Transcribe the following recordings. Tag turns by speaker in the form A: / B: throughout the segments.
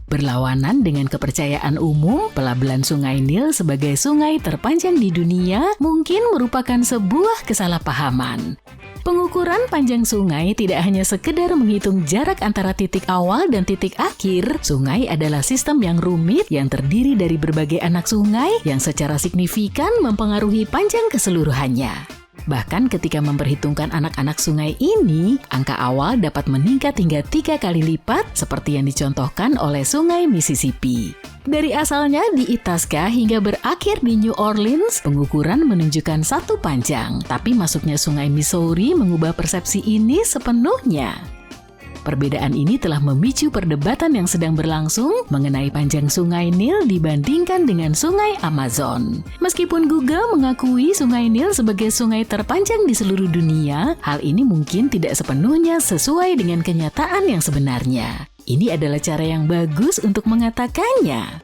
A: Berlawanan dengan kepercayaan umum, pelabelan Sungai Nil sebagai sungai terpanjang di dunia mungkin merupakan sebuah kesalahpahaman. Pengukuran panjang sungai tidak hanya sekedar menghitung jarak antara titik awal dan titik akhir. Sungai adalah sistem yang rumit yang terdiri dari berbagai anak sungai yang secara signifikan mempengaruhi panjang keseluruhannya. Bahkan ketika memperhitungkan anak-anak sungai ini, angka awal dapat meningkat hingga 3 kali lipat seperti yang dicontohkan oleh Sungai Mississippi. Dari asalnya di Itasca hingga berakhir di New Orleans, pengukuran menunjukkan satu panjang, tapi masuknya Sungai Missouri mengubah persepsi ini sepenuhnya. Perbedaan ini telah memicu perdebatan yang sedang berlangsung mengenai panjang Sungai Nil dibandingkan dengan Sungai Amazon. Meskipun Google mengakui Sungai Nil sebagai sungai terpanjang di seluruh dunia, hal ini mungkin tidak sepenuhnya sesuai dengan kenyataan yang sebenarnya. Ini adalah cara yang bagus untuk mengatakannya.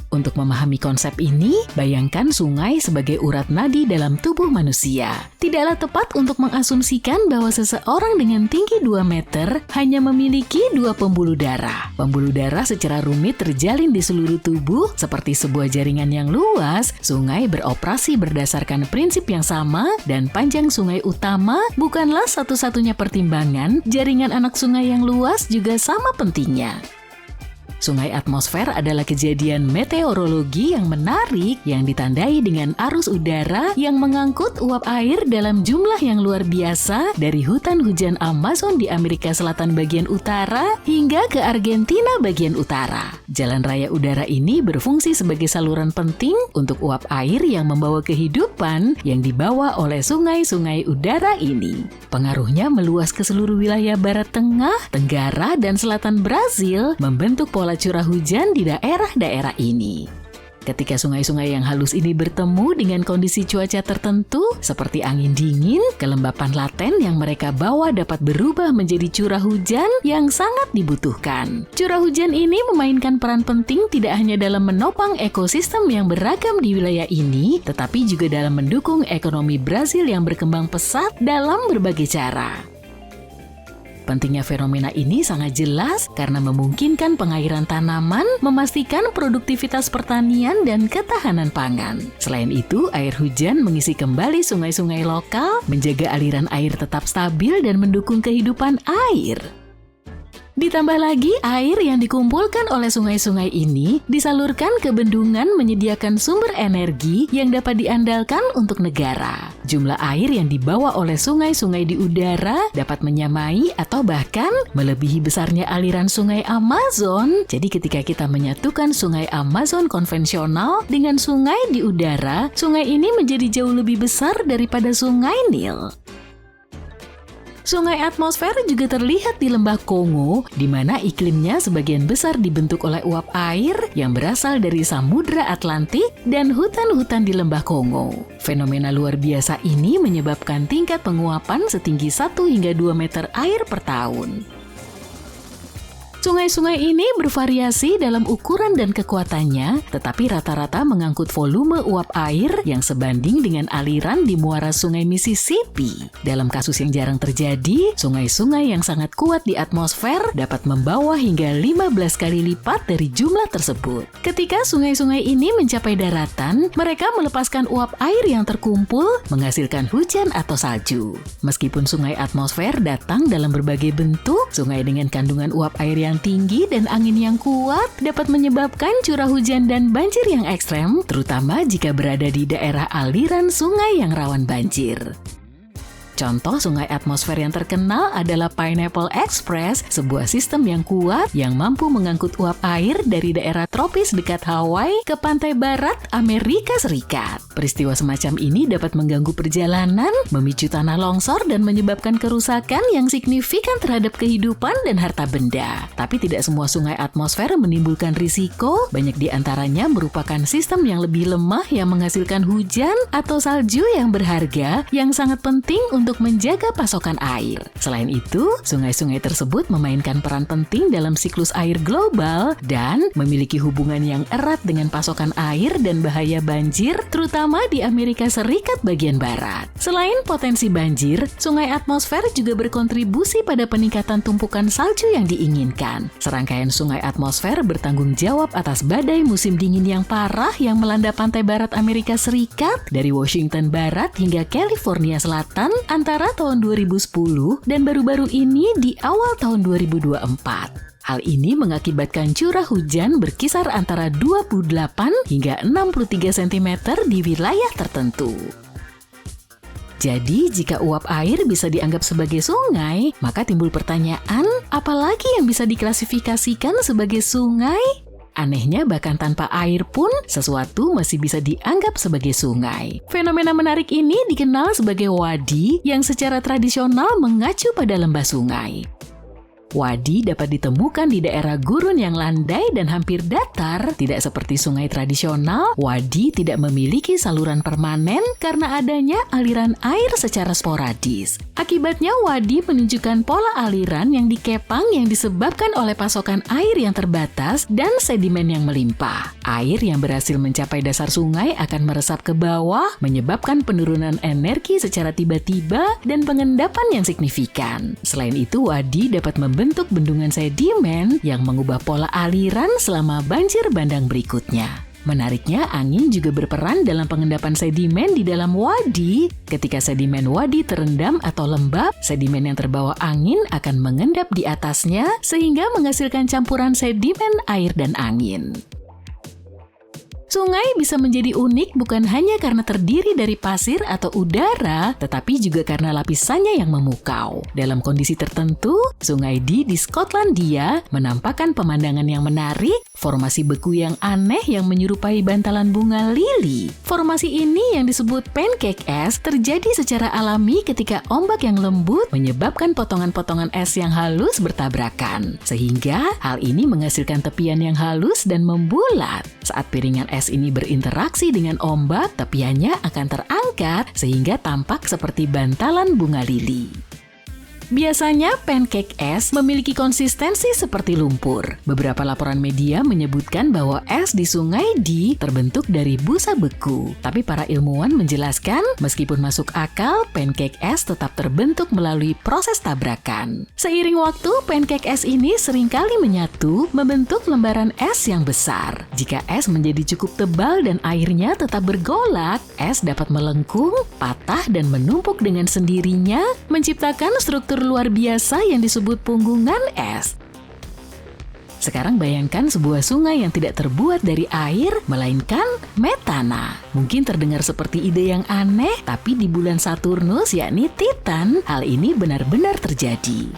A: Untuk memahami konsep ini, bayangkan sungai sebagai urat nadi dalam tubuh manusia. Tidaklah tepat untuk mengasumsikan bahwa seseorang dengan tinggi 2 meter hanya memiliki 2 pembuluh darah. Pembuluh darah secara rumit terjalin di seluruh tubuh seperti sebuah jaringan yang luas. Sungai beroperasi berdasarkan prinsip yang sama dan panjang sungai utama bukanlah satu-satunya pertimbangan. Jaringan anak sungai yang luas juga sama pentingnya. Sungai atmosfer adalah kejadian meteorologi yang menarik yang ditandai dengan arus udara yang mengangkut uap air dalam jumlah yang luar biasa dari hutan hujan Amazon di Amerika Selatan bagian utara hingga ke Argentina bagian utara. Jalan raya udara ini berfungsi sebagai saluran penting untuk uap air yang membawa kehidupan yang dibawa oleh sungai-sungai udara ini. Pengaruhnya meluas ke seluruh wilayah barat tengah, tenggara, dan selatan Brazil, membentuk pola curah hujan di daerah-daerah ini. Ketika sungai-sungai yang halus ini bertemu dengan kondisi cuaca tertentu, seperti angin dingin, kelembapan laten yang mereka bawa dapat berubah menjadi curah hujan yang sangat dibutuhkan. Curah hujan ini memainkan peran penting tidak hanya dalam menopang ekosistem yang beragam di wilayah ini, tetapi juga dalam mendukung ekonomi Brazil yang berkembang pesat dalam berbagai cara. Pentingnya fenomena ini sangat jelas karena memungkinkan pengairan tanaman, memastikan produktivitas pertanian dan ketahanan pangan. Selain itu, air hujan mengisi kembali sungai-sungai lokal, menjaga aliran air tetap stabil dan mendukung kehidupan air. Ditambah lagi, air yang dikumpulkan oleh sungai-sungai ini disalurkan ke bendungan menyediakan sumber energi yang dapat diandalkan untuk negara. Jumlah air yang dibawa oleh sungai-sungai di udara dapat menyamai atau bahkan melebihi besarnya aliran sungai Amazon. Jadi ketika kita menyatukan sungai Amazon konvensional dengan sungai di udara, sungai ini menjadi jauh lebih besar daripada Sungai Nil. Sungai atmosfer juga terlihat di lembah Kongo, di mana iklimnya sebagian besar dibentuk oleh uap air yang berasal dari Samudra Atlantik dan hutan-hutan di lembah Kongo. Fenomena luar biasa ini menyebabkan tingkat penguapan setinggi 1 hingga 2 meter air per tahun. Sungai-sungai ini bervariasi dalam ukuran dan kekuatannya, tetapi rata-rata mengangkut volume uap air yang sebanding dengan aliran di muara Sungai Mississippi. Dalam kasus yang jarang terjadi, sungai-sungai yang sangat kuat di atmosfer dapat membawa hingga 15 kali lipat dari jumlah tersebut. Ketika sungai-sungai ini mencapai daratan, mereka melepaskan uap air yang terkumpul, menghasilkan hujan atau salju. Meskipun sungai atmosfer datang dalam berbagai bentuk, sungai dengan kandungan uap air yang tinggi dan angin yang kuat dapat menyebabkan curah hujan dan banjir yang ekstrem, terutama jika berada di daerah aliran sungai yang rawan banjir. Contoh sungai atmosfer yang terkenal adalah Pineapple Express, sebuah sistem yang kuat yang mampu mengangkut uap air dari daerah tropis dekat Hawaii ke pantai barat Amerika Serikat. Peristiwa semacam ini dapat mengganggu perjalanan, memicu tanah longsor, dan menyebabkan kerusakan yang signifikan terhadap kehidupan dan harta benda. Tapi tidak semua sungai atmosfer menimbulkan risiko, banyak di antaranya merupakan sistem yang lebih lemah yang menghasilkan hujan atau salju yang berharga yang sangat penting untuk untuk menjaga pasokan air. Selain itu, sungai-sungai tersebut memainkan peran penting dalam siklus air global dan memiliki hubungan yang erat dengan pasokan air dan bahaya banjir, terutama di Amerika Serikat bagian barat. Selain potensi banjir, sungai atmosfer juga berkontribusi pada peningkatan tumpukan salju yang diinginkan. Serangkaian sungai atmosfer bertanggung jawab atas badai musim dingin yang parah yang melanda pantai barat Amerika Serikat dari Washington Barat hingga California Selatan antara tahun 2010 dan baru-baru ini di awal tahun 2024. Hal ini mengakibatkan curah hujan berkisar antara 28 hingga 63 cm di wilayah tertentu. Jadi, jika uap air bisa dianggap sebagai sungai, maka timbul pertanyaan, apalagi yang bisa diklasifikasikan sebagai sungai? Anehnya, bahkan tanpa air pun, sesuatu masih bisa dianggap sebagai sungai. Fenomena menarik ini dikenal sebagai wadi yang secara tradisional mengacu pada lembah sungai. Wadi dapat ditemukan di daerah gurun yang landai dan hampir datar. Tidak seperti sungai tradisional, wadi tidak memiliki saluran permanen karena adanya aliran air secara sporadis. Akibatnya, wadi menunjukkan pola aliran yang dikepang yang disebabkan oleh pasokan air yang terbatas dan sedimen yang melimpah. Air yang berhasil mencapai dasar sungai akan meresap ke bawah, menyebabkan penurunan energi secara tiba-tiba dan pengendapan yang signifikan. Selain itu, wadi dapat membentuk bendungan sedimen yang mengubah pola aliran selama banjir bandang berikutnya. Menariknya, angin juga berperan dalam pengendapan sedimen di dalam wadi. Ketika sedimen wadi terendam atau lembab, sedimen yang terbawa angin akan mengendap di atasnya sehingga menghasilkan campuran sedimen air dan angin. Sungai bisa menjadi unik bukan hanya karena terdiri dari pasir atau udara, tetapi juga karena lapisannya yang memukau. Dalam kondisi tertentu, sungai di Skotlandia menampakkan pemandangan yang menarik, formasi beku yang aneh yang menyerupai bantalan bunga lili. Formasi ini yang disebut pancake es terjadi secara alami ketika ombak yang lembut menyebabkan potongan-potongan es yang halus bertabrakan. Sehingga hal ini menghasilkan tepian yang halus dan membulat. Saat piringan es ini berinteraksi dengan ombak, tepiannya akan terangkat sehingga tampak seperti bantalan bunga lili. Biasanya pancake es memiliki konsistensi seperti lumpur. Beberapa laporan media menyebutkan bahwa es di Sungai Dee terbentuk dari busa beku. Tapi para ilmuwan menjelaskan, meskipun masuk akal, pancake es tetap terbentuk melalui proses tabrakan. Seiring waktu, pancake es ini seringkali menyatu, membentuk lembaran es yang besar. Jika es menjadi cukup tebal dan airnya tetap bergolak, es dapat melengkung, patah, dan menumpuk dengan sendirinya, menciptakan struktur luar biasa yang disebut punggungan es. Sekarang bayangkan sebuah sungai yang tidak terbuat dari air, melainkan metana. Mungkin terdengar seperti ide yang aneh, tapi di bulan Saturnus, yakni Titan, hal ini benar-benar terjadi.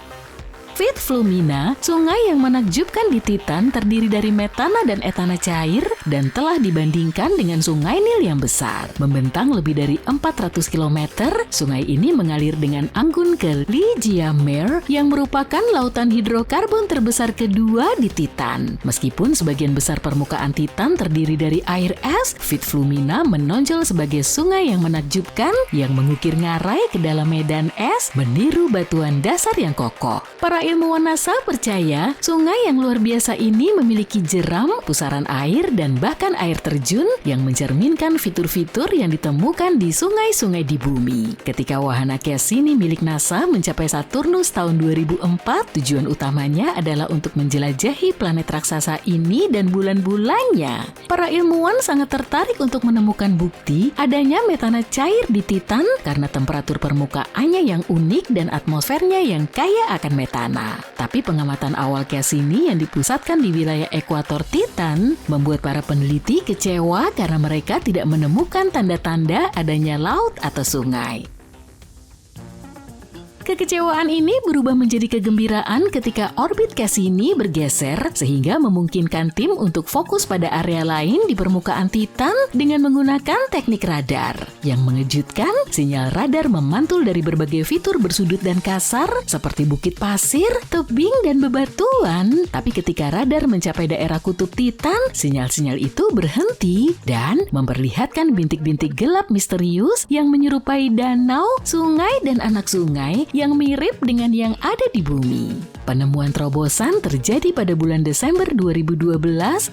A: Fit Flumina, sungai yang menakjubkan di Titan terdiri dari metana dan etana cair dan telah dibandingkan dengan sungai Nil yang besar. Membentang lebih dari 400 km, sungai ini mengalir dengan anggun ke Ligeia Mare yang merupakan lautan hidrokarbon terbesar kedua di Titan. Meskipun sebagian besar permukaan Titan terdiri dari air es, Fit Flumina menonjol sebagai sungai yang menakjubkan yang mengukir ngarai ke dalam medan es meniru batuan dasar yang kokoh. Para ilmuwan NASA percaya sungai yang luar biasa ini memiliki jeram, pusaran air, dan bahkan air terjun yang mencerminkan fitur-fitur yang ditemukan di sungai-sungai di bumi. Ketika wahana Cassini milik NASA mencapai Saturnus tahun 2004, tujuan utamanya adalah untuk menjelajahi planet raksasa ini dan bulan-bulannya. Para ilmuwan sangat tertarik untuk menemukan bukti adanya metana cair di Titan karena temperatur permukaannya yang unik dan atmosfernya yang kaya akan metana. Tapi pengamatan awal Cassini yang dipusatkan di wilayah ekuator Titan membuat para peneliti kecewa karena mereka tidak menemukan tanda-tanda adanya laut atau sungai. Kekecewaan ini berubah menjadi kegembiraan ketika orbit Cassini bergeser sehingga memungkinkan tim untuk fokus pada area lain di permukaan Titan dengan menggunakan teknik radar. Yang mengejutkan, sinyal radar memantul dari berbagai fitur bersudut dan kasar seperti bukit pasir, tebing, dan bebatuan. Tapi ketika radar mencapai daerah kutub Titan, sinyal-sinyal itu berhenti dan memperlihatkan bintik-bintik gelap misterius yang menyerupai danau, sungai, dan anak sungai yang mirip dengan yang ada di bumi. Penemuan terobosan terjadi pada bulan Desember 2012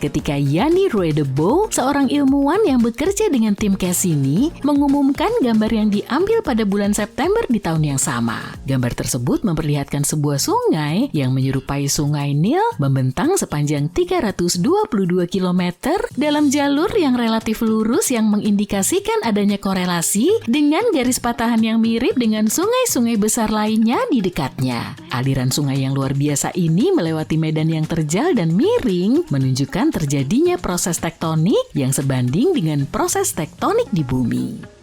A: ketika Yanni Roedebo, seorang ilmuwan yang bekerja dengan tim Cassini, mengumumkan gambar yang diambil pada bulan September di tahun yang sama. Gambar tersebut memperlihatkan sebuah sungai yang menyerupai sungai Nil membentang sepanjang 322 km dalam jalur yang relatif lurus yang mengindikasikan adanya korelasi dengan garis patahan yang mirip dengan sungai-sungai besar lainnya di dekatnya. Aliran sungai yang luar biasa ini melewati medan yang terjal dan miring, menunjukkan terjadinya proses tektonik yang sebanding dengan proses tektonik di bumi.